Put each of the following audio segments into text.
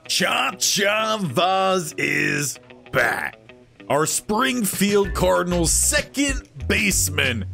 Chacha Vauzz is back. Our Springfield Cardinals second baseman,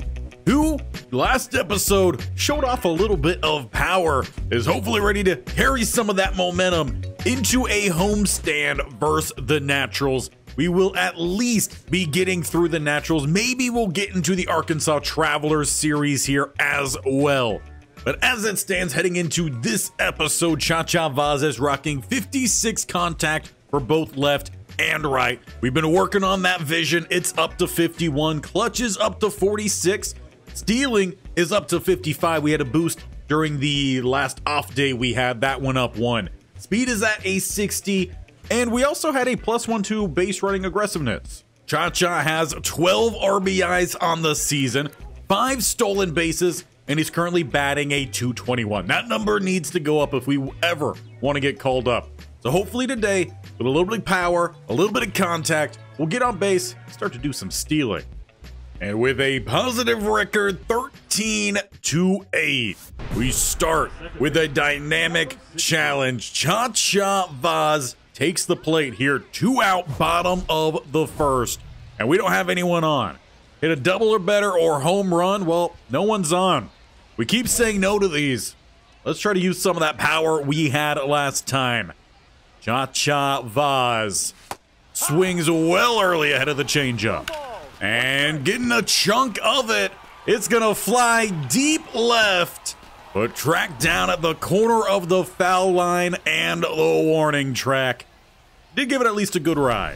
who last episode showed off a little bit of power, is hopefully ready to carry some of that momentum into a homestand versus the Naturals. We will at least be getting through the Naturals. Maybe we'll get into the Arkansas Travelers series here as well. But as it stands heading into this episode, Chacha Vauzz is rocking 56 contact for both left and right. We've been working on that vision. It's up to 51. Clutch is up to 46. Stealing is up to 55. We had a boost during the last off day we had. That went up 1. Speed is at a 60. And we also had a +1-2 base running aggressiveness. Chacha has 12 RBIs on the season, 5 stolen bases, and he's currently batting a .221. That number needs to go up if we ever want to get called up. So hopefully today, with a little bit of power, a little bit of contact, we'll get on base, start to do some stealing. And with a positive record, 13-8, we start with a dynamic challenge. Chacha Vauzz takes the plate here, 2 out, bottom of the first, and we don't have anyone on. Hit a double or better or home run, well, no one's on. We keep saying no to these. Let's try to use some of that power we had last time. Chacha Vauzz swings well early ahead of the changeup. And getting a chunk of it. It's gonna fly deep left, but tracked down at the corner of the foul line and the warning track. Did give it at least a good ride.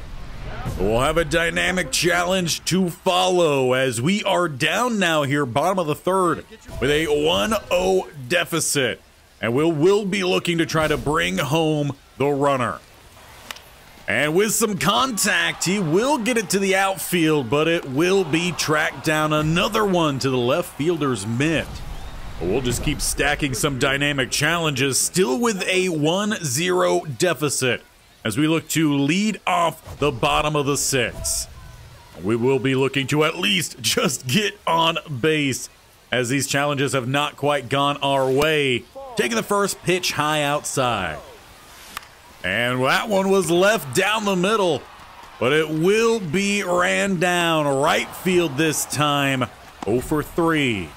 We'll have a dynamic challenge to follow as we are down now here, bottom of the third, with a 1-0 deficit. And we'll be looking to try to bring home the runner. And with some contact, he will get it to the outfield, but it will be tracked down. Another one to the left fielder's mitt. We'll just keep stacking some dynamic challenges, still with a 1-0 deficit, as we look to lead off the bottom of the 6th. We will be looking to at least just get on base, as these challenges have not quite gone our way. Taking the first pitch high outside. And that one was left down the middle, but it will be ran down right field this time. 0 for 3.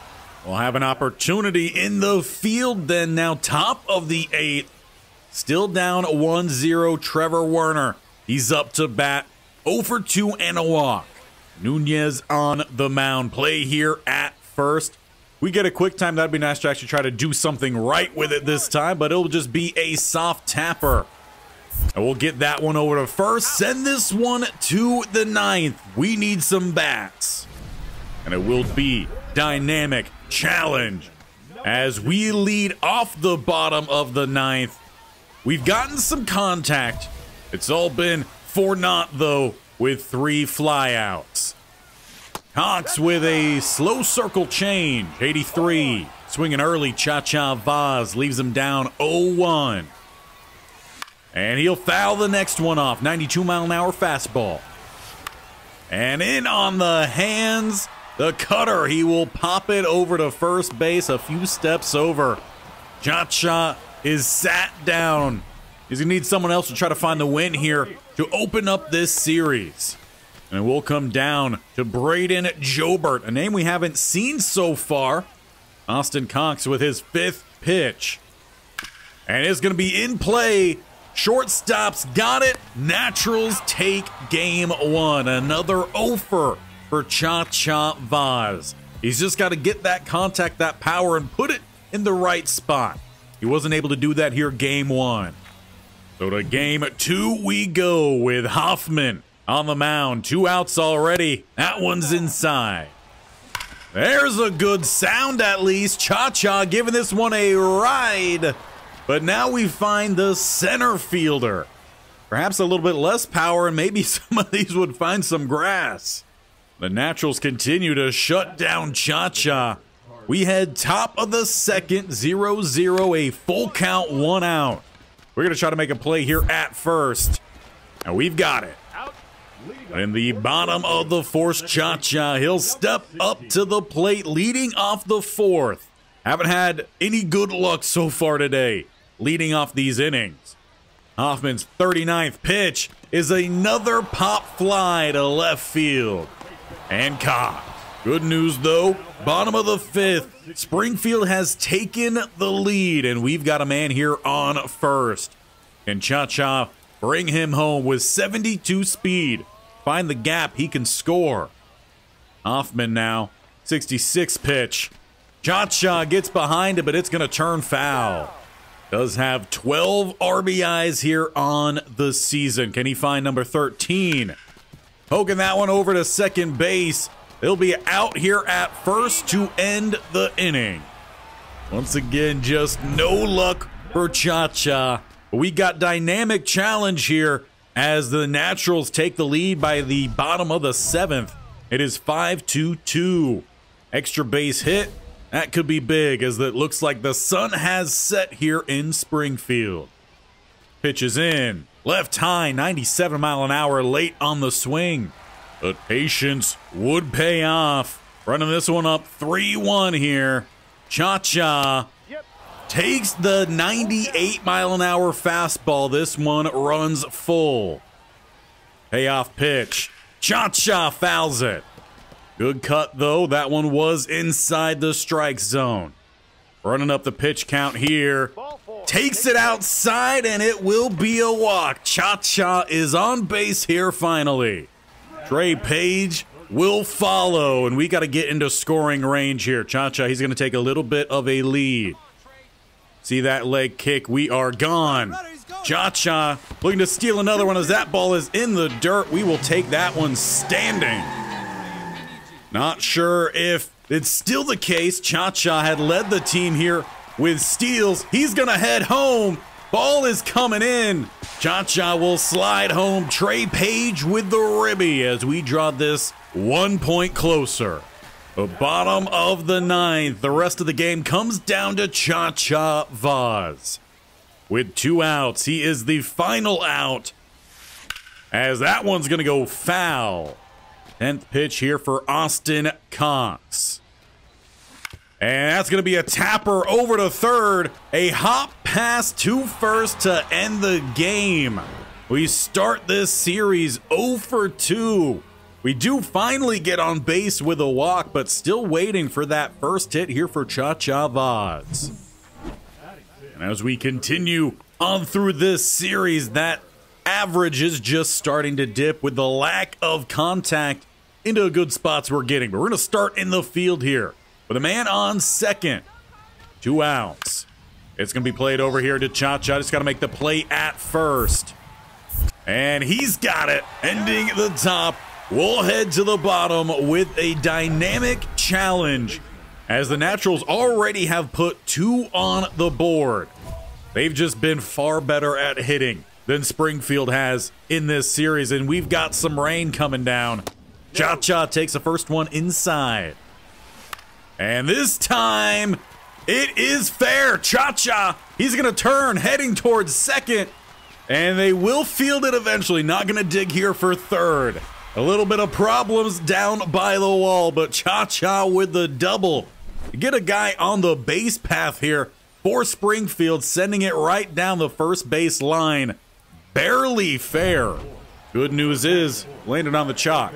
We'll have an opportunity in the field then, now top of the 8th. Still down 1-0, Trevor Werner. He's up to bat, 0 for 2 and a walk. Nunez on the mound. Play here at first. We get a quick time. That'd be nice to actually try to do something right with it this time, but it'll just be a soft tapper. And we'll get that one over to first. Send this one to the 9th. We need some bats. And it will be dynamic challenge as we lead off the bottom of the 9th. We've gotten some contact. It's all been for naught, though, with 3 flyouts. Cox with a slow circle change, 83. Swinging early, Chacha Vauzz leaves him down 0-1. And he'll foul the next one off, 92-mile-an-hour fastball. And in on the hands, the cutter. He will pop it over to first base, a few steps over. Chacha is sat down. He's going to need someone else to try to find the win here to open up this series. And we'll come down to Braden Jobert, a name we haven't seen so far. Austin Cox with his 5th pitch. And it's going to be in play. Shortstop's got it. Naturals take game 1. Another offer for Chacha Vauzz. He's just got to get that contact, that power, and put it in the right spot. He wasn't able to do that here game 1. So to game 2 we go with Hoffman on the mound. 2 outs already. That one's inside. There's a good sound at least. Chacha giving this one a ride. But now we find the center fielder. Perhaps a little bit less power, and maybe some of these would find some grass. The Naturals continue to shut down Chacha. We head top of the 2nd, 0-0, a full count, 1 out. We're going to try to make a play here at first. And we've got it. In the bottom of the 4th, Chacha, he'll step up to the plate, leading off the 4th. Haven't had any good luck so far today, leading off these innings. Hoffman's 39th pitch is another pop fly to left field. And caught. Good news though, bottom of the 5th, Springfield has taken the lead, and we've got a man here on first. And Chacha bring him home with 72 speed. Find the gap, he can score. Hoffman now, 66 pitch. Chacha gets behind it, but it's going to turn foul. Does have 12 RBIs here on the season. Can he find number 13? Poking that one over to second base. They'll be out here at first to end the inning. Once again, just no luck for Chacha. We got dynamic challenge here as the Naturals take the lead by the bottom of the 7th. It is 5-2. Extra base hit. That could be big, as it looks like the sun has set here in Springfield. Pitch is in. Left high, 97 mile an hour, late on the swing. But patience would pay off. Running this one up 3-1 here. Chacha takes the 98 mile an hour fastball. This one runs full. Payoff pitch. Chacha fouls it. Good cut though. That one was inside the strike zone. Running up the pitch count here. Takes it outside and it will be a walk. Chacha is on base here finally. Trey Page will follow, and we got to get into scoring range here. Chacha, he's going to take a little bit of a lead. See that leg kick? We are gone. Chacha looking to steal another one as that ball is in the dirt. We will take that one standing. Not sure if it's still the case. Chacha had led the team here with steals. He's going to head home. Ball is coming in. Chacha will slide home. Trey Page with the ribby as we draw this 1 point closer. The bottom of the 9th. The rest of the game comes down to Chacha Vauzz. With 2 outs, he is the final out, as that one's going to go foul. 10th pitch here for Austin Cox. And that's going to be a tapper over to third. A hop pass to first to end the game. We start this series 0 for 2. We do finally get on base with a walk, but still waiting for that first hit here for Chacha Vauzz. And as we continue on through this series, that average is just starting to dip with the lack of contact into good spots we're getting. But we're going to start in the field here with a man on second. 2 outs. It's going to be played over here to Chacha. Just got to make the play at first. And he's got it. Ending the top. We'll head to the bottom with a dynamic challenge, as the Naturals already have put 2 on the board. They've just been far better at hitting than Springfield has in this series, and we've got some rain coming down. Chacha takes the first one inside. And this time, it is fair. Chacha, he's going to turn, heading towards second, and they will field it eventually. Not going to dig here for third. A little bit of problems down by the wall, but Chacha with the double. Get a guy on the base path here for Springfield, sending it right down the first base line. Barely fair. Good news is, landed on the chalk.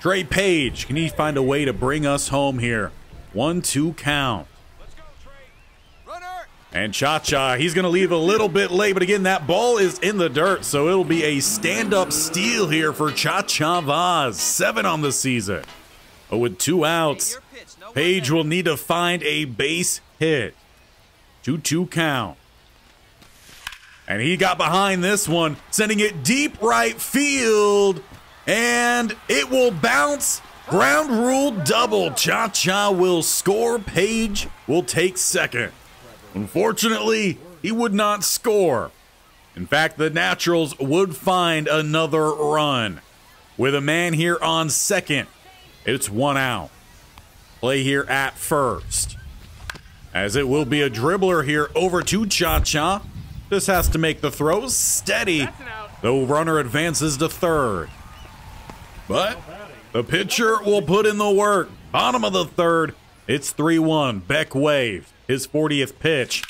Trey Page, can he find a way to bring us home here? 1-2 count. And Chacha, he's going to leave a little bit late, but again, that ball is in the dirt, so it'll be a stand-up steal here for Chacha Vauzz. 7 on the season. But with 2 outs, Page will need to find a base hit. 2-2 count. And he got behind this one, sending it deep right field, and it will bounce. Ground rule double. Chacha will score. Page will take second. Unfortunately, he would not score. In fact, the Naturals would find another run. With a man here on second, it's 1 out. Play here at first, as it will be a dribbler here over to Chacha. This has to make the throw steady. The runner advances to third. But the pitcher will put in the work. Bottom of the 3rd, it's 3-1. Beck waved his 40th pitch.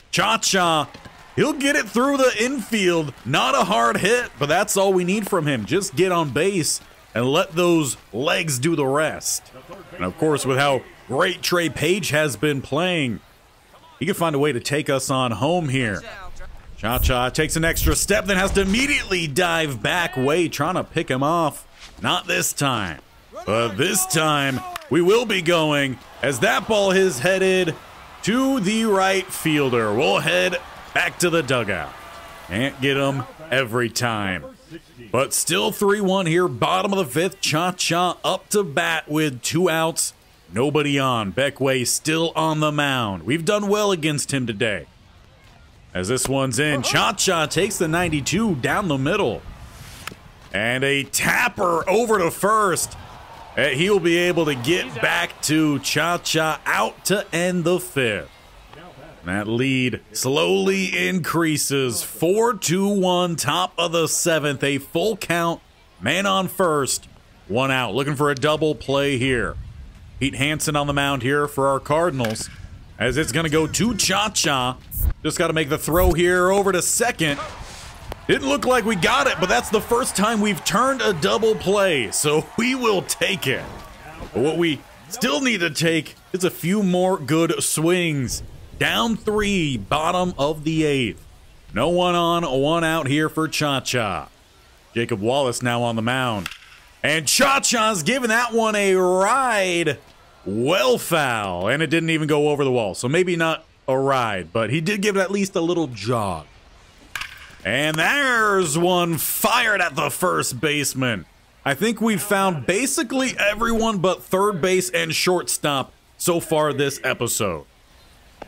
Chacha He'll get it through the infield. Not a hard hit, but that's all we need from him. Just get on base and let those legs do the rest. And of course, with how great Trey Page has been playing, he can find a way to take us on home here. Chacha takes an extra step, then has to immediately dive back way, trying to pick him off. Not this time. But this time, we will be going, as that ball is headed to the right fielder. We'll head back to the dugout. Can't get him every time. But still 3-1 here, bottom of the fifth. Chacha up to bat with 2 outs. Nobody on. Beckway still on the mound. We've done well against him today. As this one's in, Chacha takes the 92 down the middle. And a tapper over to first. He'll be able to get back to Chacha out to end the fifth. That lead slowly increases. 4-2-1, top of the seventh. A full count, man on first, 1 out. Looking for a double play here. Pete Hansen on the mound here for our Cardinals, as it's going to go to Chacha. Just got to make the throw here over to second. Didn't look like we got it, but that's the first time we've turned a double play, so we will take it. But what we still need to take is a few more good swings. Down 3, bottom of the 8th. No one on, 1 out here for Chacha. Jacob Wallace now on the mound. And Chacha's giving that one a ride. Well foul, and it didn't even go over the wall, so maybe not a ride, but he did give it at least a little jog. And there's one fired at the first baseman. I think we've found basically everyone but third base and shortstop so far this episode.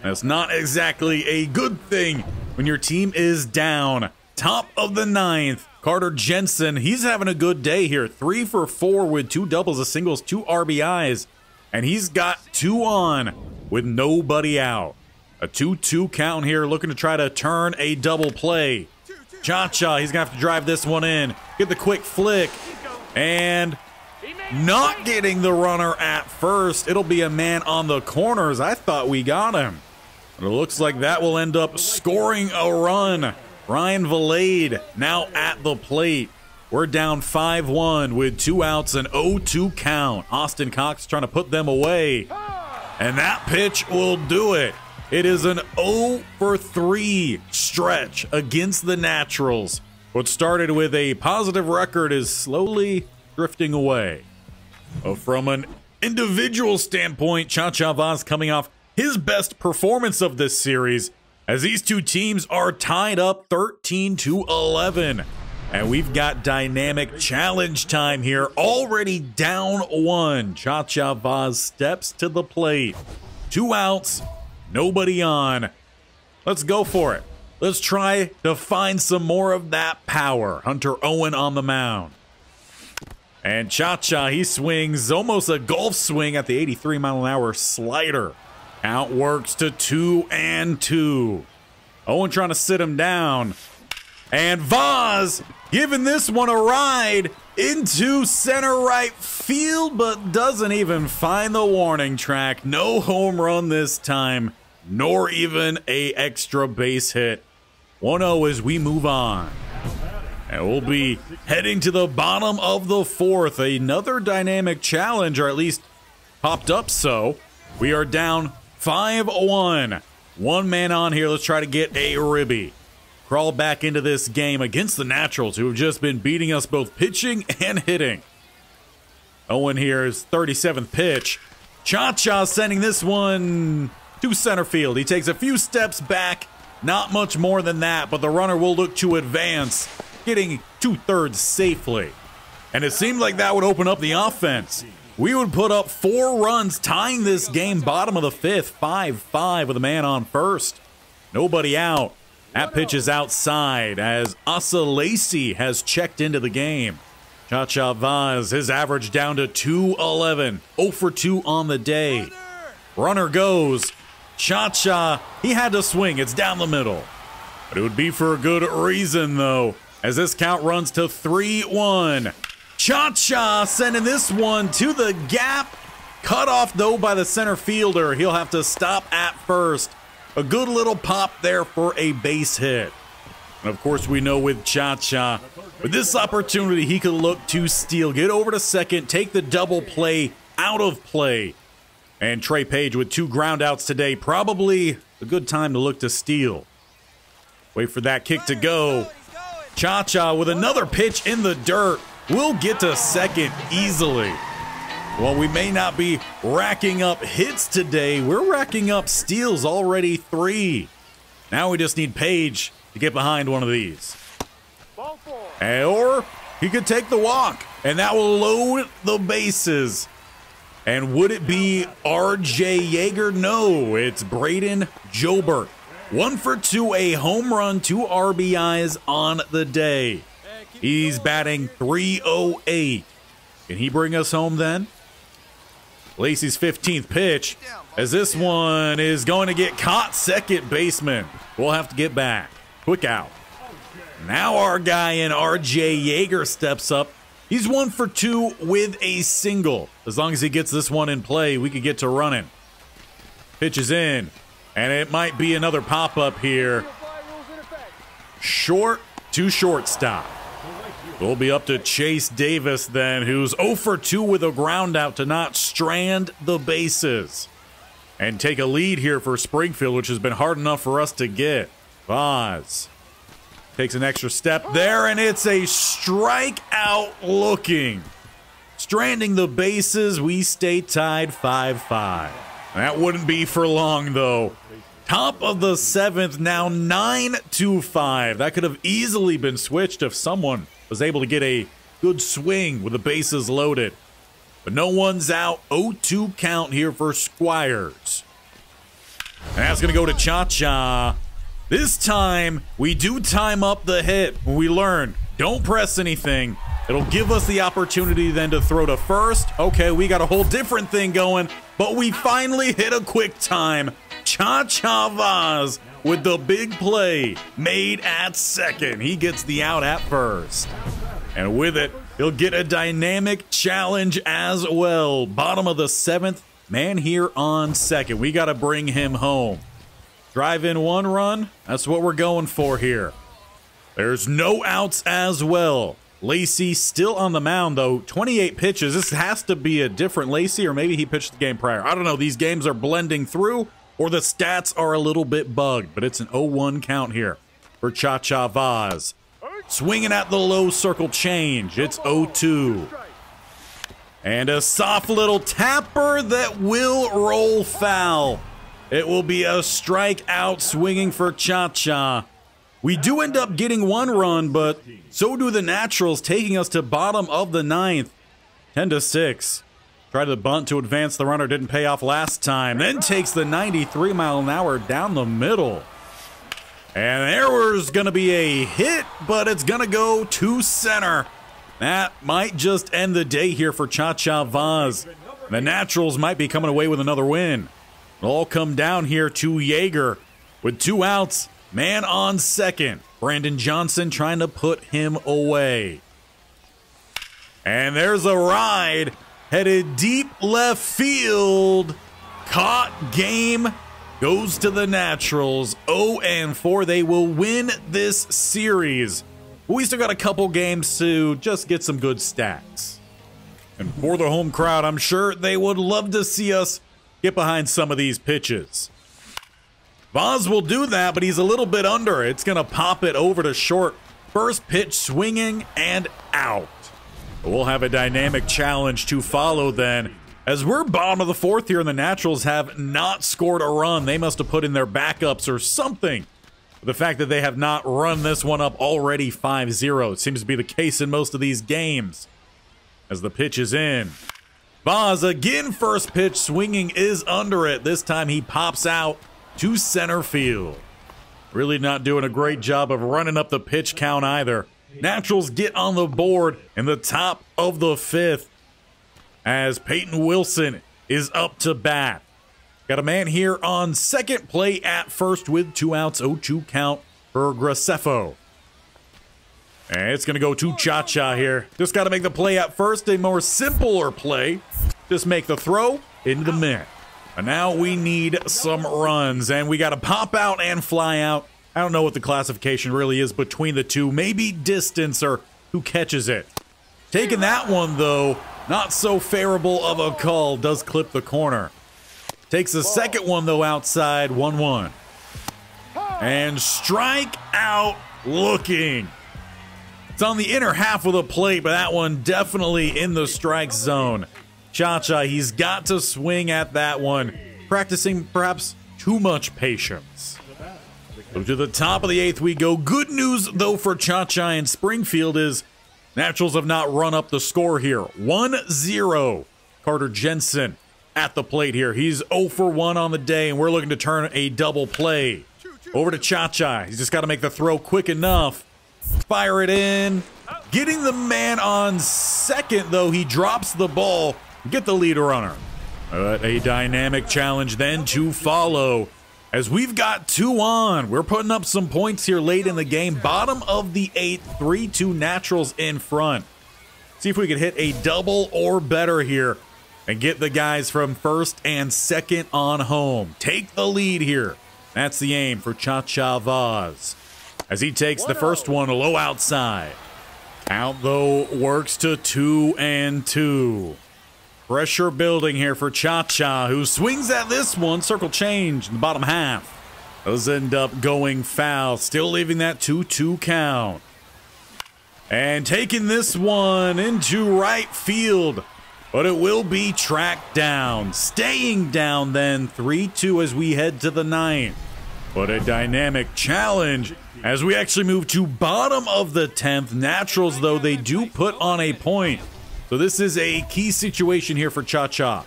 That's not exactly a good thing when your team is down. Top of the 9th, Carter Jensen, he's having a good day here. 3 for 4 with 2 doubles, a singles, 2 RBIs. And he's got 2 on with nobody out. A 2-2 count here, looking to try to turn a double play. Chacha, he's going to have to drive this one in. Get the quick flick. And not getting the runner at first. It'll be a man on the corners. I thought we got him. But it looks like that will end up scoring a run. Ryan Valade now at the plate. We're down 5-1 with 2 outs and 0-2 count. Austin Cox trying to put them away. And that pitch will do it. It is an 0 for 3 stretch against the Naturals. What started with a positive record is slowly drifting away. From an individual standpoint, Chacha Vauzz coming off his best performance of this series, as these two teams are tied up 13-11. And we've got dynamic challenge time here, already down 1. Chacha Vauzz steps to the plate. 2 outs, nobody on. Let's go for it. Let's try to find some more of that power. Hunter Owen on the mound. And Chacha, he swings almost a golf swing at the 83-mile-an-hour slider. Count works to 2-2. Owen trying to sit him down. And Vauzz giving this one a ride into center right field, but doesn't even find the warning track. No home run this time, nor even a extra base hit. 1-0 as we move on. And we'll be heading to the bottom of the 4th. Another dynamic challenge, or at least popped up so. We are down 5-1. 1 man on here. Let's try to get a ribby. Crawl back into this game against the Naturals, who have just been beating us both pitching and hitting. Owen here is 37th pitch. Chacha sending this one to center field. He takes a few steps back. Not much more than that, but the runner will look to advance, getting 2/3 safely. And it seemed like that would open up the offense. We would put up 4 runs, tying this game bottom of the 5th, 5-5 with a man on first. Nobody out. That pitch is outside as Asa Lacey has checked into the game. Chacha Vauzz, his average down to 211, 0 for 2 on the day. Runner goes. Chacha, he had to swing. It's down the middle. But it would be for a good reason, though, as this count runs to 3-1. Chacha sending this one to the gap. Cut off, though, by the center fielder. He'll have to stop at first. A good little pop there for a base hit. And of course, we know with Chacha, with this opportunity, he could look to steal, get over to second, take the double play out of play. And Trey Page with 2 ground outs today, probably a good time to look to steal. Wait for that kick to go. Chacha with another pitch in the dirt. We'll get to second easily. Well, we may not be racking up hits today. We're racking up steals already, 3. Now we just need Page to get behind one of these. Or he could take the walk, and that will load the bases. And would it be R.J. Yeager? No, it's Braden Jobert. 1 for 2, a home run, 2 RBIs on the day. He's batting .308. Can he bring us home then? Lacey's 15th pitch, as this one is going to get caught, second baseman. We'll have to get back. Quick out. Now our guy in R.J. Yeager steps up. He's 1 for 2 with a single. As long as he gets this one in play, we could get to running. Pitch is in, and it might be another pop-up here. Short to shortstop. We'll be up to Chase Davis then, who's 0 for 2 with a ground out to not strand the bases. And take a lead here for Springfield, which has been hard enough for us to get. Vauzz takes an extra step there, and it's a strikeout looking. Stranding the bases, we stay tied 5-5. That wouldn't be for long, though. Top of the 7th, now 9-5. That could have easily been switched if someone was able to get a good swing with the bases loaded. But no one's out. 0-2 count here for Squires. And that's going to go to Chacha. This time, we do time up the hit. We learn, don't press anything. It'll give us the opportunity then to throw to first. Okay, we got a whole different thing going, but we finally hit a quick time. Chacha Vauzz with the big play made at second. He gets the out at first. And with it, he'll get a dynamic challenge as well. Bottom of the 7th, man here on second. We got to bring him home. Drive in 1 run, that's what we're going for here. There's no outs as well. Lacey still on the mound, though. 28 pitches. This has to be a different Lacey, or maybe he pitched the game prior. I don't know. These games are blending through, or the stats are a little bit bugged, but it's an 0-1 count here for Chacha Vauzz. Swinging at the low circle change. It's 0-2. And a soft little tapper that will roll foul. It will be a strikeout swinging for Chacha. We do end up getting 1 run, but so do the Naturals, taking us to bottom of the 9th. 10-6. Tried the bunt to advance the runner, didn't pay off last time. Then takes the 93-mile-an-hour down the middle. And there was going to be a hit, but it's going to go to center. That might just end the day here for Chacha Vauzz. The Naturals might be coming away with another win. It'll all come down here to Yeager with 2 outs. Man on second. Brandon Johnson trying to put him away. And there's a ride. Headed deep left field. Caught game. Goes to the Naturals. 0-4. They will win this series. We still got a couple games to just get some good stats. And for the home crowd, I'm sure they would love to see us get behind some of these pitches. Vauzz will do that, but he's a little bit under. It's going to pop it over to short. First pitch swinging and out. We'll have a dynamic challenge to follow then. As we're bottom of the 4th here, and the Naturals have not scored a run. They must have put in their backups or something. The fact that they have not run this one up already 5-0. It seems to be the case in most of these games. As the pitch is in. Vauzz again, first pitch swinging is under it. This time he pops out to center field. Really not doing a great job of running up the pitch count either. Naturals get on the board in the top of the 5th as Peyton Wilson is up to bat. Got a man here on second, play at first with 2 outs, 0-2 count for Graceffo. And it's going to go to Chacha here. Just got to make the play at first, a more simpler play. Just make the throw into the mitt. And now we need some runs, and we got to pop out and fly out. I don't know what the classification really is between the two. Maybe distance or who catches it. Taking that one, though, not so favorable of a call. Does clip the corner. Takes the second one, though, outside. 1-1. And strike out looking. It's on the inner half of the plate, but that one definitely in the strike zone. Chacha, he's got to swing at that one. Practicing perhaps too much patience. So to the top of the 8th we go. Good news, though, for Chacha and Springfield is Naturals have not run up the score here. 1-0. Carter Jensen at the plate here. He's 0 for 1 on the day, and we're looking to turn a double play. Over to Chacha. He's just got to make the throw quick enough. Fire it in. Getting the man on second, though. He drops the ball. Get the lead runner. A dynamic challenge then to follow. As we've got 2 on, we're putting up some points here late in the game. Bottom of the 8th, 3-2 Naturals in front. See if we can hit a double or better here and get the guys from first and second on home. Take the lead here. That's the aim for Chacha Vauzz. As he takes the first one low outside. Count, though, works to 2-2. Pressure building here for Chacha, who swings at this one. Circle change in the bottom half. Those end up going foul, still leaving that 2-2 count. And taking this one into right field, but it will be tracked down. Staying down then, 3-2 as we head to the 9th. But a dynamic challenge as we actually move to bottom of the 10th. Naturals, though, they do put on a point. So this is a key situation here for Chacha.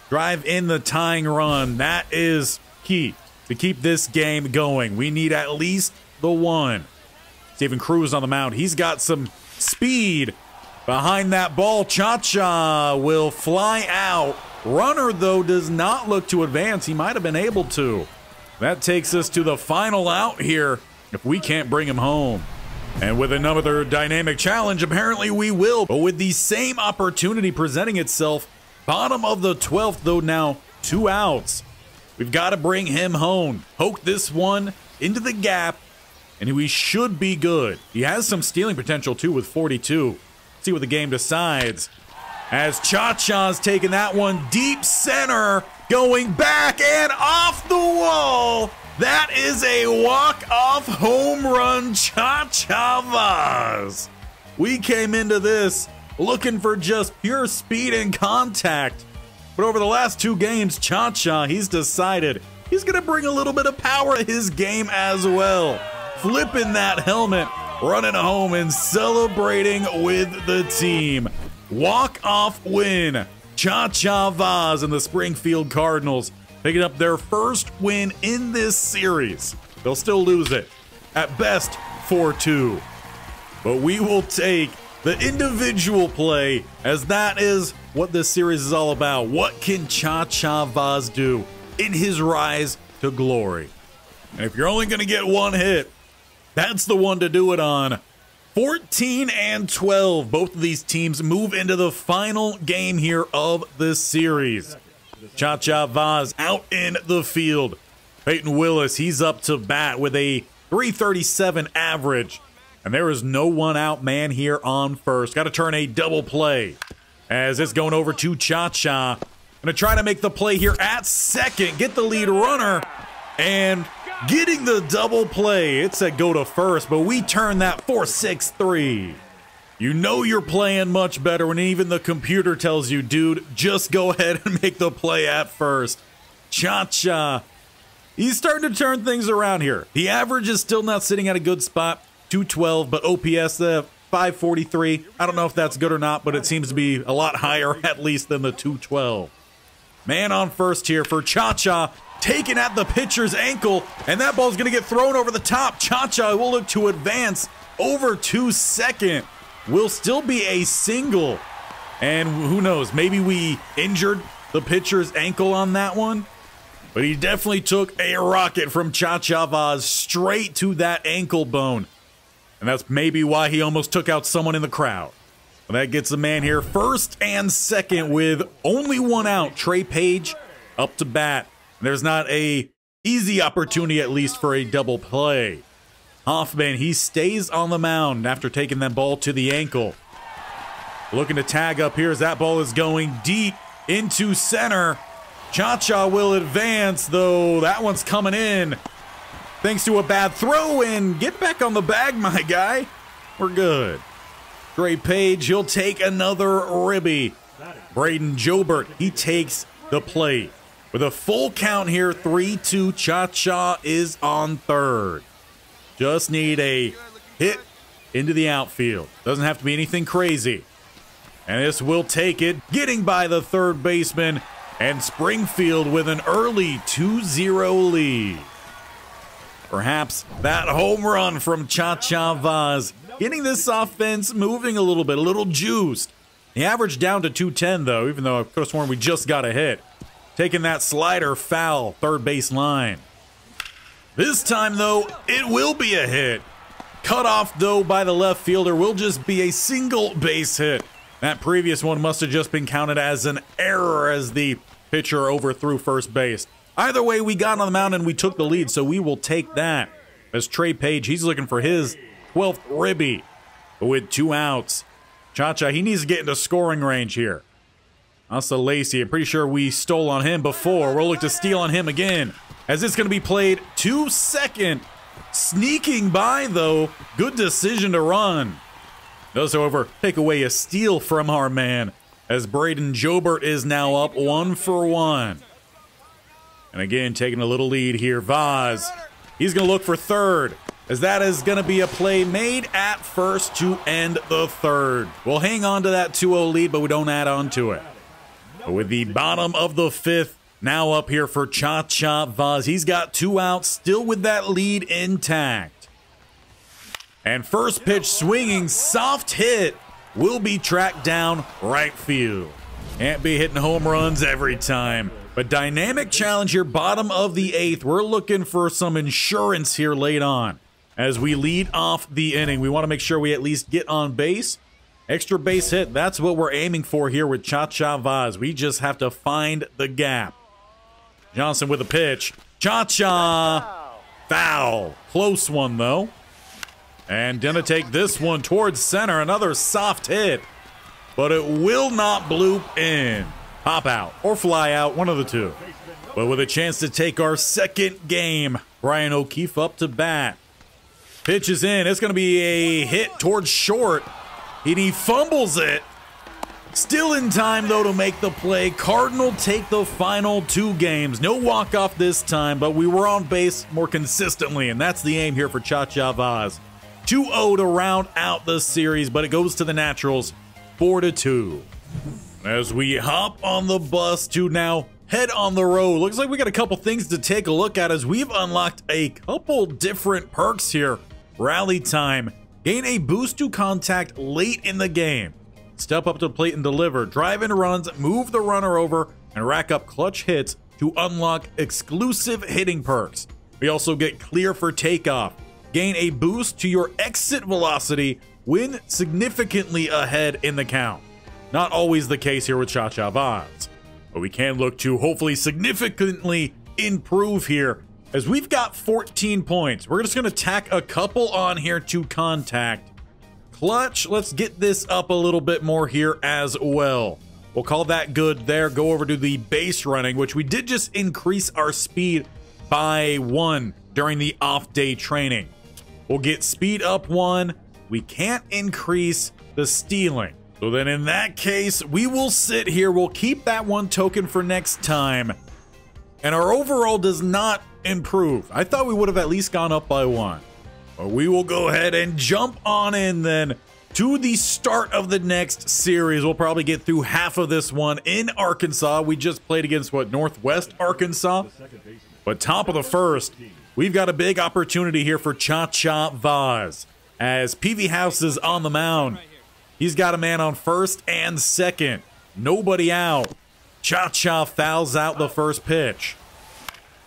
Drive in the tying run. That is key to keep this game going. We need at least the 1. Steven Cruz on the mound. He's got some speed behind that ball. Chacha will fly out. Runner, though, does not look to advance. He might have been able to. That takes us to the final out here if we can't bring him home. And with another dynamic challenge, apparently we will. But with the same opportunity presenting itself, bottom of the 12th, though, now 2 outs. We've got to bring him home. Poke this one into the gap, and we should be good. He has some stealing potential, too, with 42. See what the game decides. As Chacha's taking that one deep center, going back and off the wall. That is a walk-off home run, Chacha Vauzz. We came into this looking for just pure speed and contact. But over the last 2 games, Chacha, he's decided he's going to bring a little bit of power to his game as well. Flipping that helmet, running home and celebrating with the team. Walk-off win. Chacha Vauzz and the Springfield Cardinals picking up their first win in this series. They'll still lose it. At best, 4-2. But we will take the individual play, as that is what this series is all about. What can Chacha Vauzz do in his rise to glory? And if you're only going to get 1 hit, that's the one to do it on. 14-12. Both of these teams move into the final game here of this series. Chacha Vauzz out in the field. Peyton Willis, he's up to bat with a 337 average. And there is no 1-out man here on first. Got to turn a double play. As it's going over to Chacha. Going to try to make the play here at second. Get the lead runner. And getting the double play. It said go to first, but we turn that 4-6-3. You know you're playing much better when even the computer tells you, dude, just go ahead and make the play at first. Chacha, he's starting to turn things around here. The average is still not sitting at a good spot, 212, but OPS 543. I don't know if that's good or not, but it seems to be a lot higher at least than the 212. Man on first here for Chacha, taken at the pitcher's ankle, and that ball's going to get thrown over the top. Chacha will look to advance over to second. Will still be a single. And who knows, maybe we injured the pitcher's ankle on that one. But he definitely took a rocket from Chacha Vauzz straight to that ankle bone. And that's maybe why he almost took out someone in the crowd. But that gets the man here first and second with only 1 out. Trey Page up to bat. There's not a easy opportunity, at least, for a double play. Hoffman, he stays on the mound after taking that ball to the ankle. Looking to tag up here as that ball is going deep into center. Chacha will advance, though that one's coming in. Thanks to a bad throw in. Get back on the bag, my guy. We're good. Trey Page, he'll take another ribby. Braden Jobert, he takes the plate. With a full count here, 3-2, Chacha is on third. Just need a hit into the outfield. Doesn't have to be anything crazy. And this will take it, getting by the third baseman, and Springfield with an early 2-0 lead. Perhaps that home run from Chacha Vauzz, getting this offense moving a little bit, a little juiced. He averaged down to 210, though, even though I could have sworn we just got a hit. Taking that slider foul, third base line. This time, though, it will be a hit. Cut off, though, by the left fielder will just be a single base hit. That previous one must have just been counted as an error as the pitcher overthrew first base. Either way, we got on the mound and we took the lead, so we will take that. As Trey Page, he's looking for his 12th ribby. But with 2 outs, Chacha, he needs to get into scoring range here. Asa Lacey, I'm pretty sure we stole on him before. We'll look to steal on him again. As it's going to be played to second. Sneaking by, though. Good decision to run. Does, however, take away a steal from our man, as Braden Jobert is now up 1-for-1. And again, taking a little lead here, Vauzz. He's going to look for third, as that is going to be a play made at first to end the third. We'll hang on to that 2-0 lead, but we don't add on to it. But with the bottom of the 5th now up here for Chacha Vauzz, he's got 2 outs, still with that lead intact. And first pitch swinging, soft hit, will be tracked down right field. Can't be hitting home runs every time. But dynamic challenge here, bottom of the 8th. We're looking for some insurance here late on. As we lead off the inning, we want to make sure we at least get on base. Extra base hit, that's what we're aiming for here with Chacha Vauzz. We just have to find the gap. Johnson with a pitch. Chacha! Foul. Close one, though. And gonna take this one towards center. Another soft hit. But it will not bloop in. Pop out or fly out, one of the two. But with a chance to take our second game, Brian O'Keefe up to bat. Pitch is in. It's going to be a hit towards short. And he fumbles it. Still in time, though, to make the play. Cardinal take the final 2 games. No walk-off this time, but we were on base more consistently, and that's the aim here for Chacha Vauzz. 2-0 to round out the series, but it goes to the Naturals 4-2. As we hop on the bus to now head on the road. Looks like we got a couple things to take a look at as we've unlocked a couple different perks here. Rally time. Gain a boost to contact late in the game. Step up to the plate and deliver. Drive in runs, move the runner over, and rack up clutch hits to unlock exclusive hitting perks. We also get clear for takeoff. Gain a boost to your exit velocity when significantly ahead in the count. Not always the case here with Chacha Vauzz, but we can look to hopefully significantly improve here as we've got 14 points. We're just going to tack a couple on here to contact. Clutch, let's get this up a little bit more here as well. We'll call that good there. Go over to the base running, which we did just increase our speed by 1 during the off-day training. We'll get speed up 1. We can't increase the stealing. So then in that case, we will sit here. We'll keep that 1 token for next time. And our overall does not improve. I thought we would have at least gone up by 1. But we will go ahead and jump on in then to the start of the next series. We'll probably get through half of this one in Arkansas. We just played against, what, Northwest Arkansas? But top of the 1st, we've got a big opportunity here for Chacha Vauzz. As PV House is on the mound. He's got a man on 1st and 2nd. Nobody out. Chacha fouls out the first pitch.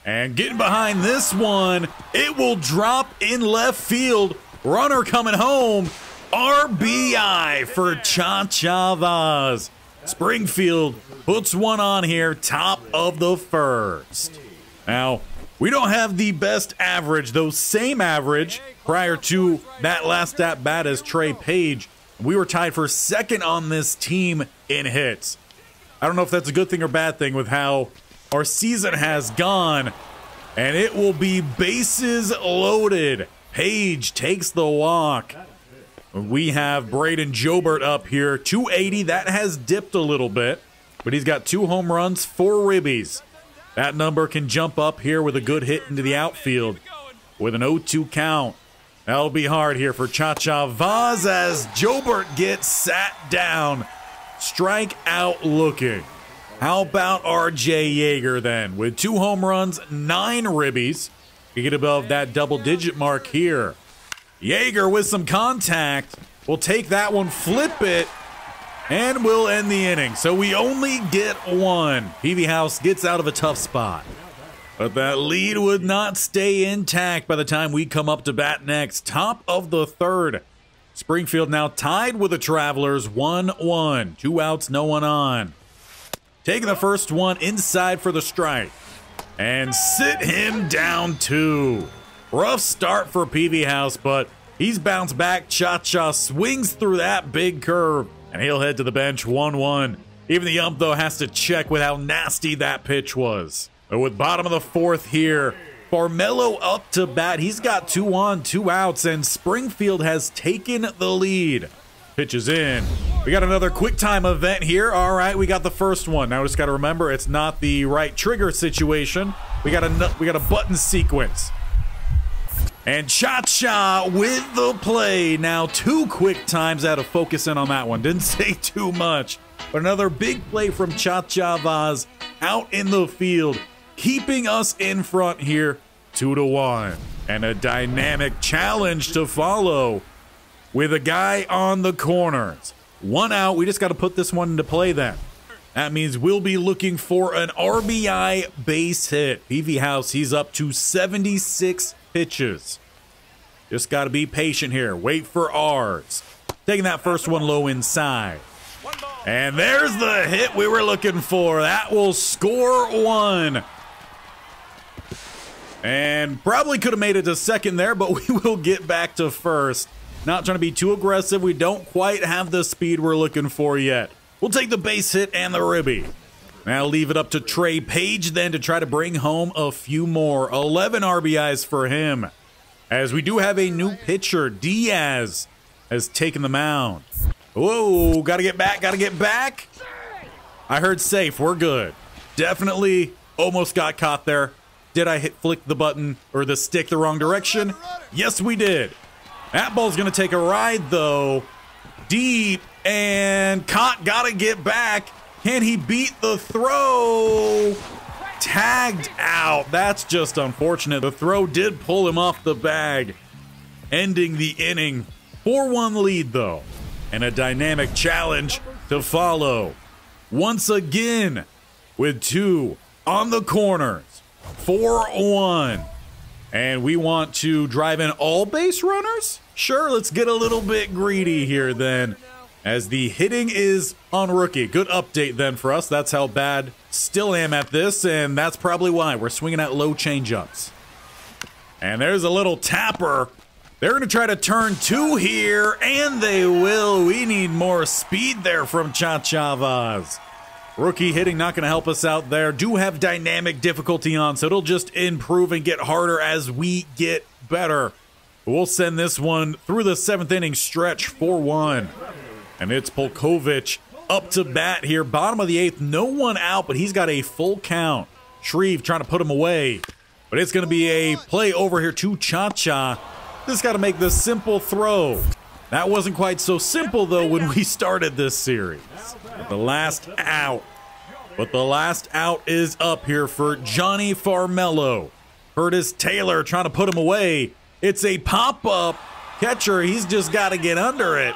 And getting behind this one, it will drop in left field. Runner coming home. RBI for Chacha Vauzz. Springfield puts one on here, top of the first. Now, we don't have the best average, though same average prior to that last at bat as Trey Page. We were tied for second on this team in hits. I don't know if that's a good thing or bad thing with how our season has gone. And it will be bases loaded. Page takes the walk. We have Braden Jobert up here, 280. That has dipped a little bit, but he's got 2 home runs, 4 ribbies. That number can jump up here with a good hit into the outfield with an 0-2 count. That'll be hard here for Chacha Vauzz as Jobert gets sat down. Strike out looking. How about R.J. Yeager then? With 2 home runs, 9 ribbies. You get above that double-digit mark here. Yeager with some contact. We'll take that one, flip it, and we'll end the inning. So we only get 1. Peavy House gets out of a tough spot. But that lead would not stay intact by the time we come up to bat next. Top of the third. Springfield now tied with the Travelers, 1-1. 2 outs, no one on. Taking the first one inside for the strike. And sit him down 2. Rough start for Peavy House, but he's bounced back. Cha-Cha swings through that big curve, and he'll head to the bench 1-1. Even the ump, though, has to check with how nasty that pitch was. But with bottom of the fourth here, Farmello up to bat. He's got 2 on, 2 outs, and Springfield has taken the lead. Pitches in. We got another quick time event here. All right, we got the first one. Now we just got to remember it's not the right trigger situation. We got a button sequence. And Cha-Cha with the play. Now 2 quick times out of focus in on that one. Didn't say too much. But another big play from Chacha Vauzz out in the field, keeping us in front here 2-1. And a dynamic challenge to follow with a guy on the corners. 1 out. We just got to put this one into play then. That means we'll be looking for an RBI base hit. Peavy House, he's up to 76 pitches. Just got to be patient here. Wait for ours. Taking that first one low inside. And there's the hit we were looking for. That will score 1. And probably could have made it to second there, but we will get back to first. Not trying to be too aggressive. We don't quite have the speed we're looking for yet. We'll take the base hit and the ribby. Now leave it up to Trey Page then to try to bring home a few more. 11 RBIs for him. As we do have a new pitcher, Diaz has taken the mound. Whoa, gotta get back, gotta get back. I heard safe, we're good. Definitely almost got caught there. Did I flick the button or the stick the wrong direction? Yes, we did. That ball's gonna take a ride though. Deep and caught, gotta get back. Can he beat the throw? Tagged out. That's just unfortunate. The throw did pull him off the bag, ending the inning. 4-1 lead though, and a dynamic challenge to follow. Once again, with 2 on the corners. 4-1. And we want to drive in all base runners? Sure, let's get a little bit greedy here then, as the hitting is on rookie. Good update then for us. That's how bad still am at this, and that's probably why we're swinging at low changeups. And there's a little tapper. They're going to try to turn 2 here, and they will. We need more speed there from Chacha Vauzz. Rookie hitting not going to help us out there. Do have dynamic difficulty on, so it'll just improve and get harder as we get better. We'll send this one through the 7th inning stretch, 4-1. And it's Polkovich up to bat here. Bottom of the 8th, no one out, but he's got a full count. Shreve trying to put him away. But it's going to be a play over here to Chacha. Just got to make the simple throw. That wasn't quite so simple, though, when we started this series. The last out. But the last out is up here for Johnny Farmello. Curtis Taylor trying to put him away. It's a pop-up catcher. He's just got to get under it.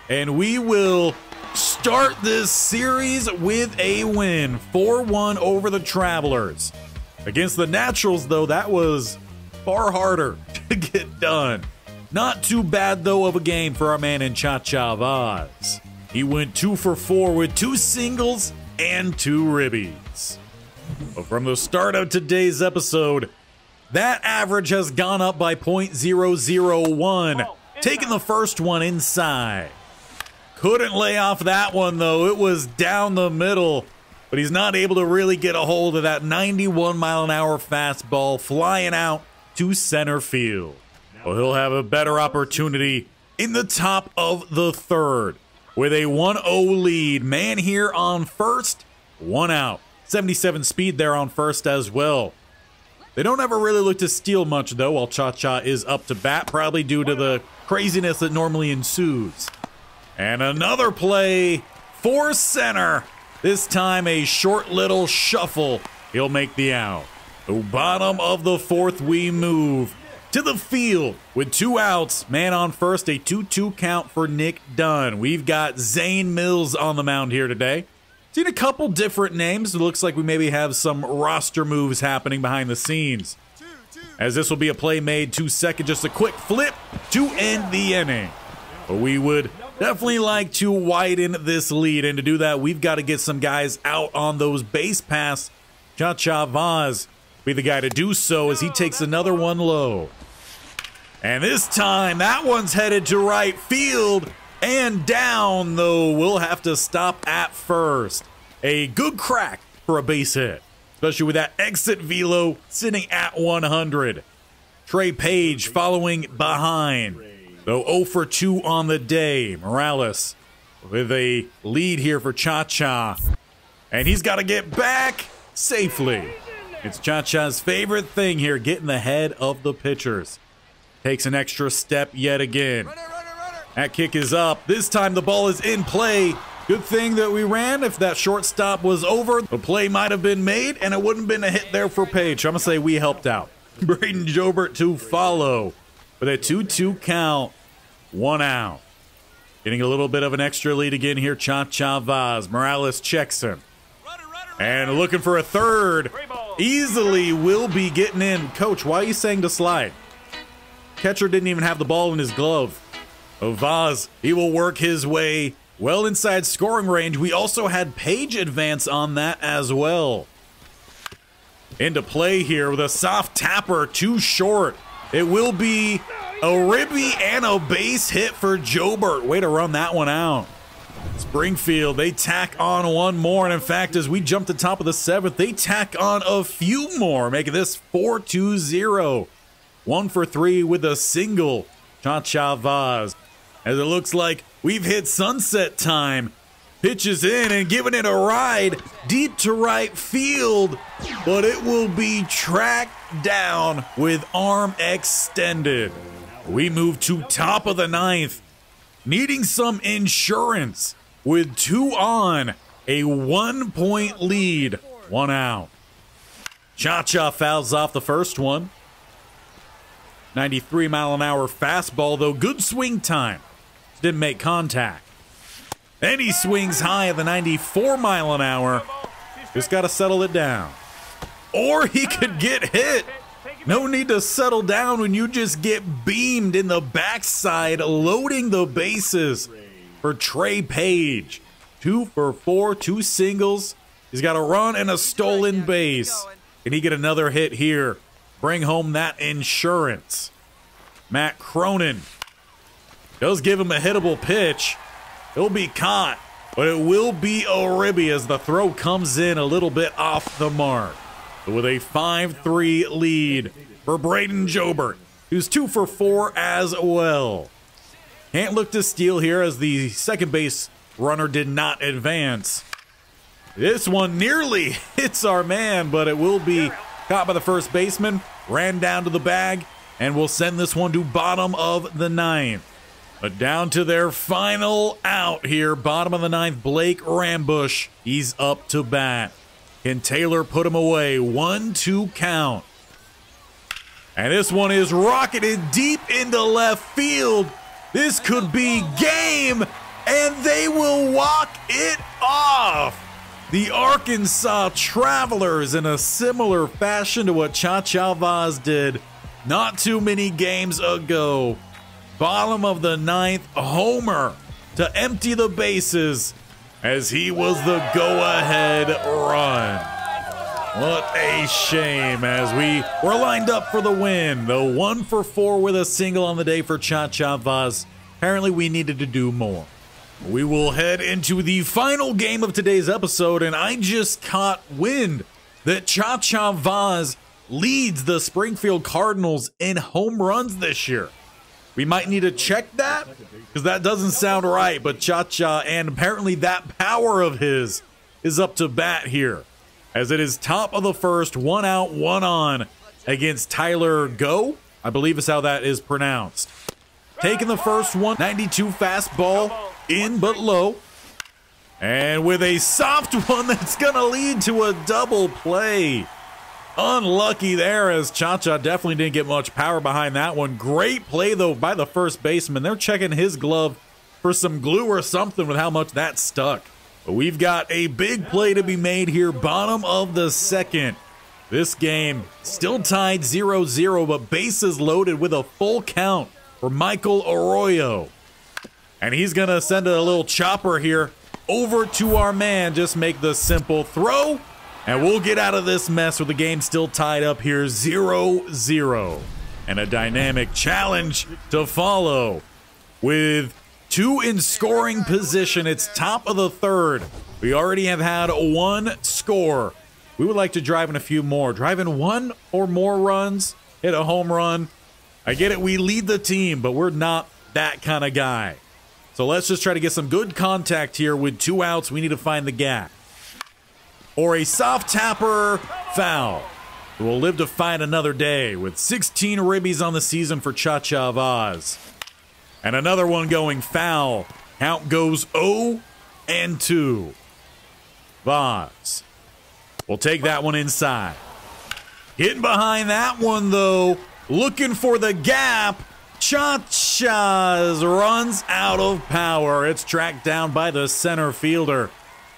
And we will start this series with a win. 4-1 over the Travelers. Against the Naturals, though, that was far harder to get done. Not too bad, though, of a game for our man in Chacha Vauzz. He went 2 for 4 with 2 singles and 2 ribbies. But from the start of today's episode, that average has gone up by .001, taking the first one inside. Couldn't lay off that one, though. It was down the middle, but he's not able to really get a hold of that 91-mile-an-hour fastball flying out to center field. Well, he'll have a better opportunity in the top of the third with a 1-0 lead. Man here on first, 1 out. 77 speed there on first as well. They don't ever really look to steal much, though, while Chacha is up to bat, probably due to the craziness that normally ensues. And another play for center. This time a short little shuffle. He'll make the out. The bottom of the fourth, we move to the field with 2 outs. Man on first, a 2-2 count for Nick Dunn. We've got Zane Mills on the mound here today. Seen a couple different names. It looks like we maybe have some roster moves happening behind the scenes. As this will be a play made to second, just a quick flip to end the inning. But we would definitely like to widen this lead, and to do that, we've got to get some guys out on those base paths. Chacha Vauzz be the guy to do so as he takes another one low. And this time, that one's headed to right field and down, though we'll have to stop at first. A good crack for a base hit, especially with that exit velo sitting at 100. Trey Page following behind, though 0 for 2 on the day. Morales with a lead here for Chacha, and he's got to get back safely. It's Chacha's favorite thing here, getting the head of the pitchers. Takes an extra step yet again. That kick is up. This time the ball is in play. Good thing that we ran. If that shortstop was over, the play might have been made, and it wouldn't have been a hit there for Page. I'm going to say we helped out. Braden Jobert to follow with a 2-2 count. 1 out. Getting a little bit of an extra lead again here, Chacha Vauzz. Morales checks him. And looking for a third. Easily will be getting in. Coach, why are you saying to slide? Catcher didn't even have the ball in his glove. Vauzz, he will work his way well inside scoring range. We also had Page advance on that as well. Into play here with a soft tapper, too short. It will be a ribby and a base hit for Jobert. Way to run that one out. Springfield, they tack on one more, and in fact, as we jump to top of the 7th, they tack on a few more, making this 4-2-0. 1 for 3 with a single. Chacha Vauzz. As it looks like we've hit sunset time. Pitches in and giving it a ride deep to right field, but it will be tracked down with arm extended. We move to top of the 9th, needing some insurance with 2 on, a 1-point lead, 1 out. Chacha fouls off the first one. 93-mile-an-hour fastball, though good swing time. Didn't make contact. Then he swings high at the 94-mile-an-hour. Just got to settle it down. Or he could get hit. No need to settle down when you just get beamed in the backside, loading the bases for Trey Page. 2 for 4, 2 singles. He's got a run and a stolen base. Can he get another hit here? Bring home that insurance. Matt Cronin does give him a hittable pitch. He'll be caught, but it will be a ribby as the throw comes in a little bit off the mark. With a 5-3 lead for Braden Jobert, who's 2 for 4 as well. Can't look to steal here as the second base runner did not advance. This one nearly hits our man, but it will be caught by the first baseman. Ran down to the bag, and will send this one to bottom of the 9th. But down to their final out here, bottom of the 9th, Blake Rambush. He's up to bat. Can Taylor put him away? 1-2 count. And this one is rocketed deep into left field. This could be game, and they will walk it off. The Arkansas Travelers, in a similar fashion to what Chacha Vauzz did not too many games ago. Bottom of the 9th, homer to empty the bases as he was the go-ahead run. What a shame, as we were lined up for the win. The 1 for 4 with a single on the day for Chacha Vauzz. Apparently we needed to do more. We will head into the final game of today's episode, and I just caught wind that Chacha Vauzz leads the Springfield Cardinals in home runs this year. We might need to check that, because that doesn't sound right, but Chacha, and apparently that power of his, is up to bat here, as it is top of the first, 1 out, 1 on against Tyler Go, I believe is how that is pronounced. Taking the first one, 92 fastball, in but low. And with a soft one that's going to lead to a double play. Unlucky there, as Chacha definitely didn't get much power behind that one. Great play, though, by the first baseman. They're checking his glove for some glue or something with how much that stuck. But we've got a big play to be made here, bottom of the second. This game still tied 0-0, but bases loaded with a full count for Michael Arroyo. And he's going to send a little chopper here over to our man. Just make the simple throw, and we'll get out of this mess with the game still tied up here 0-0. And a dynamic challenge to follow. With 2 in scoring position, it's top of the third. We already have had 1 score. We would like to drive in a few more. Drive in 1 or more runs, hit a home run. I get it, we lead the team, but we're not that kind of guy. So let's just try to get some good contact here. With 2 outs, we need to find the gap. Or a soft tapper foul. We'll live to fight another day with 16 ribbies on the season for Chacha Vauzz. And another one going foul. Count goes 0-2. Vauzz will take that one inside. Getting behind that one, though. Looking for the gap. Chacha runs out of power. It's tracked down by the center fielder.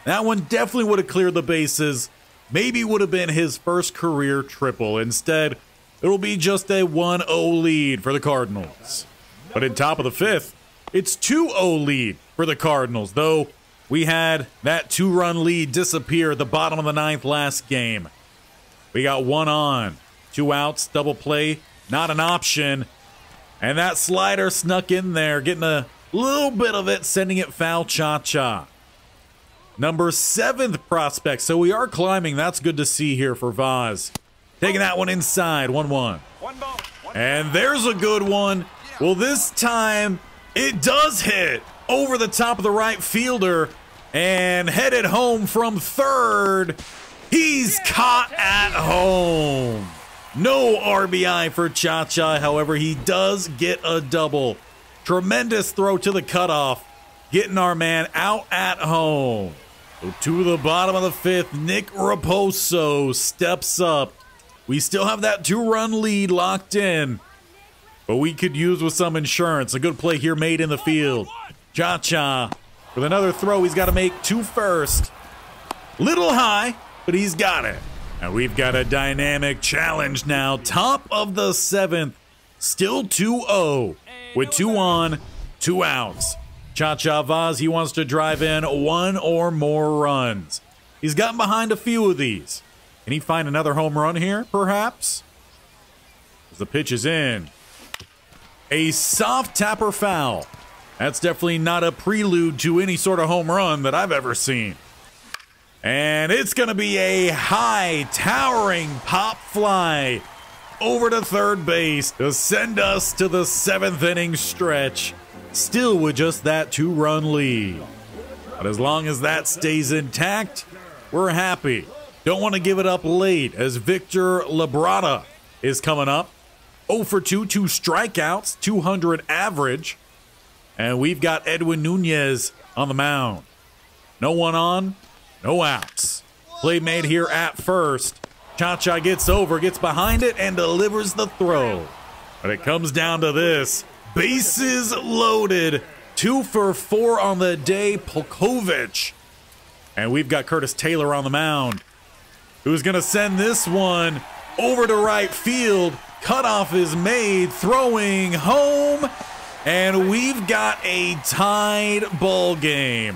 That one definitely would have cleared the bases. Maybe would have been his first career triple. Instead, it'll be just a 1-0 lead for the Cardinals. But in top of the 5th, it's 2-0 lead for the Cardinals, though we had that 2-run lead disappear at the bottom of the 9th last game. We got 1 on, 2 outs, double play, not an option. And that slider snuck in there, getting a little bit of it, sending it foul. Chacha. Number 7th prospect, so we are climbing. That's good to see here for Vauzz. Taking that one inside, 1-1. And there's a good one. Well, this time it does hit over the top of the right fielder and headed home from third. He's caught at home. No RBI for Chacha, however, he does get a double. Tremendous throw to the cutoff, getting our man out at home. So to the bottom of the 5th, Nick Raposo steps up. We still have that 2-run lead locked in, but we could use with some insurance. A good play here made in the field. Chacha with another throw. He's got to make 2 first. Little high, but he's got it. And we've got a dynamic challenge now. Top of the 7th. Still 2-0 with 2 on, 2 outs. Chacha Vauzz, he wants to drive in 1 or more runs. He's gotten behind a few of these. Can he find another home run here, perhaps? As the pitch is in. A soft tapper foul. That's definitely not a prelude to any sort of home run that I've ever seen. And it's going to be a high, towering pop fly over to third base to send us to the 7th inning stretch. Still with just that 2-run lead. But as long as that stays intact, we're happy. Don't want to give it up late, as Victor Labrada is coming up. 0 for 2, 2 strikeouts, 200 average. And we've got Edwin Nunez on the mound. No 1 on, no outs. Play made here at first. Chacha gets over, gets behind it, and delivers the throw. But it comes down to this. Bases loaded. 2 for 4 on the day, Polkovich. And we've got Curtis Taylor on the mound, who's going to send this one over to right field. Cutoff is made, throwing home. And we've got a tied ball game.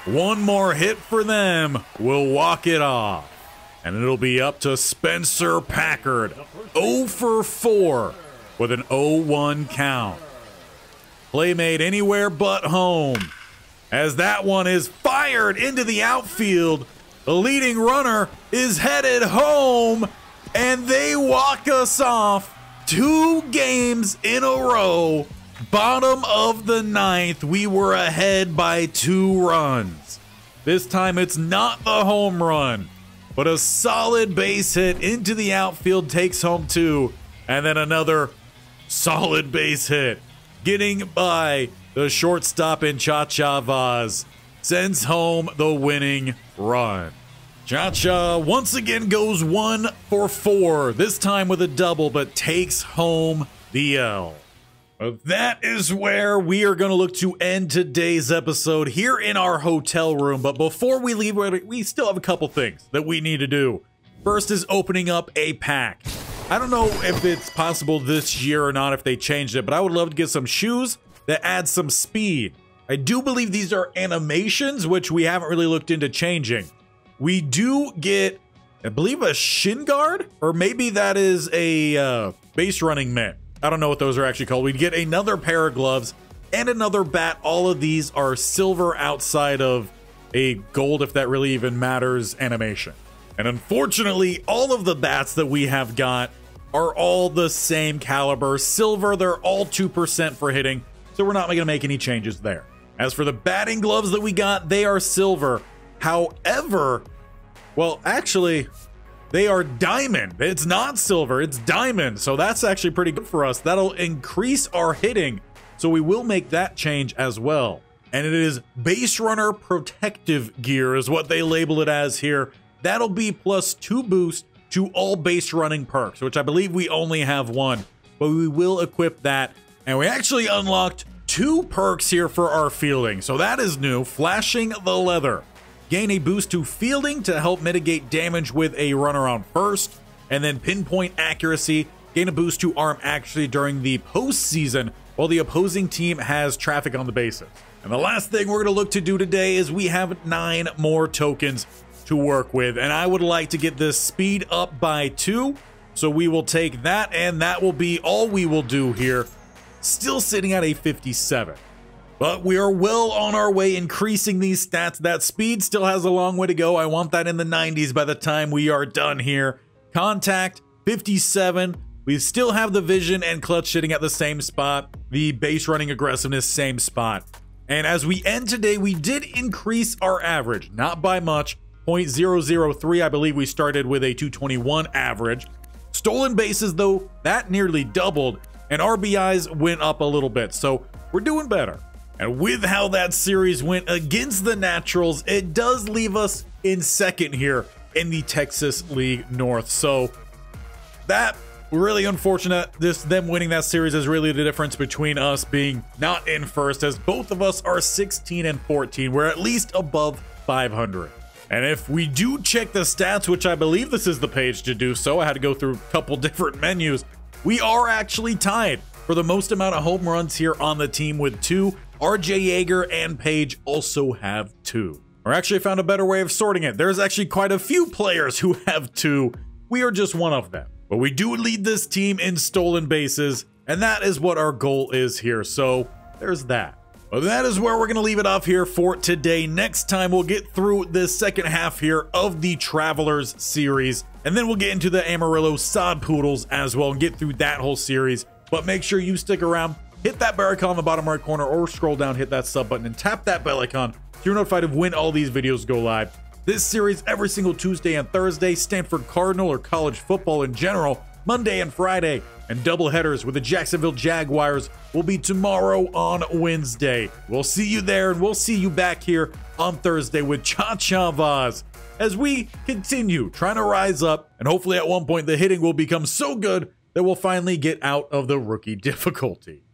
One more hit for them will walk it off. And it'll be up to Spencer Packard, 0 for 4 with an 0-1 count. Play made anywhere but home. As that one is fired into the outfield, the leading runner is headed home, and they walk us off 2 games in a row. Bottom of the 9th, we were ahead by 2 runs. This time it's not the home run, but a solid base hit into the outfield takes home 2, and then another solid base hit getting by the shortstop in Chacha Vauzz sends home the winning run. Chacha once again goes 1 for 4, this time with a double, but takes home the L. That is where we are going to look to end today's episode here in our hotel room. But before we leave, we still have a couple things that we need to do. First is opening up a pack. I don't know if it's possible this year or not if they changed it, but I would love to get some shoes that add some speed. I do believe these are animations, which we haven't really looked into changing. We do get, I believe, a shin guard, or maybe that is a base running mitt. I don't know what those are actually called. We'd get another pair of gloves and another bat. All of these are silver outside of a gold, if that really even matters, animation. And unfortunately, all of the bats that we have got are all the same caliber. Silver, they're all 2% for hitting, so we're not going to make any changes there. As for the batting gloves that we got, they are silver. However, well, actually, they are diamond. It's not silver, it's diamond. So that's actually pretty good for us. That'll increase our hitting. So we will make that change as well. And it is base runner protective gear is what they label it as here. That'll be +2 boost to all base running perks, which I believe we only have 1, but we will equip that. And we actually unlocked 2 perks here for our fielding. So that is new, flashing the leather. Gain a boost to fielding to help mitigate damage with a runner on first, and then pinpoint accuracy, gain a boost to arm accuracy during the postseason while the opposing team has traffic on the bases. And the last thing we're going to look to do today is we have 9 more tokens to work with, and I would like to get this speed up by 2, so we will take that, and that will be all we will do here, still sitting at a 57. But we are well on our way increasing these stats. That speed still has a long way to go. I want that in the 90s by the time we are done here. Contact, 57. We still have the vision and clutch sitting at the same spot. The base running aggressiveness, same spot. And as we end today, we did increase our average, not by much, 0.003. I believe we started with a 221 average. Stolen bases, though, that nearly doubled, and RBIs went up a little bit. So we're doing better. And with how that series went against the Naturals, it does leave us in second here in the Texas League North. So that really unfortunate. Them winning that series is really the difference between us being not in first, as both of us are 16 and 14. We're at least above 500. And if we do check the stats, which I believe this is the page to do so, I had to go through a couple different menus. We are actually tied for the most amount of home runs here on the team with 2. RJ Yeager and Page also have 2. Or actually, I found a better way of sorting it. There's actually quite a few players who have 2. We are just one of them. But we do lead this team in stolen bases, and that is what our goal is here. So there's that. Well, that is where we're going to leave it off here for today. Next time, we'll get through the second half here of the Travelers series, and then we'll get into the Amarillo Sod Poodles as well and get through that whole series. But make sure you stick around. Hit that bell icon in the bottom right corner, or scroll down, hit that sub button, and tap that bell icon so you're notified of when all these videos go live. This series every single Tuesday and Thursday, Stanford Cardinal or college football in general, Monday and Friday, and doubleheaders with the Jacksonville Jaguars will be tomorrow on Wednesday. We'll see you there, and we'll see you back here on Thursday with Chacha Vauzz as we continue trying to rise up, and hopefully at one point the hitting will become so good that we'll finally get out of the rookie difficulty.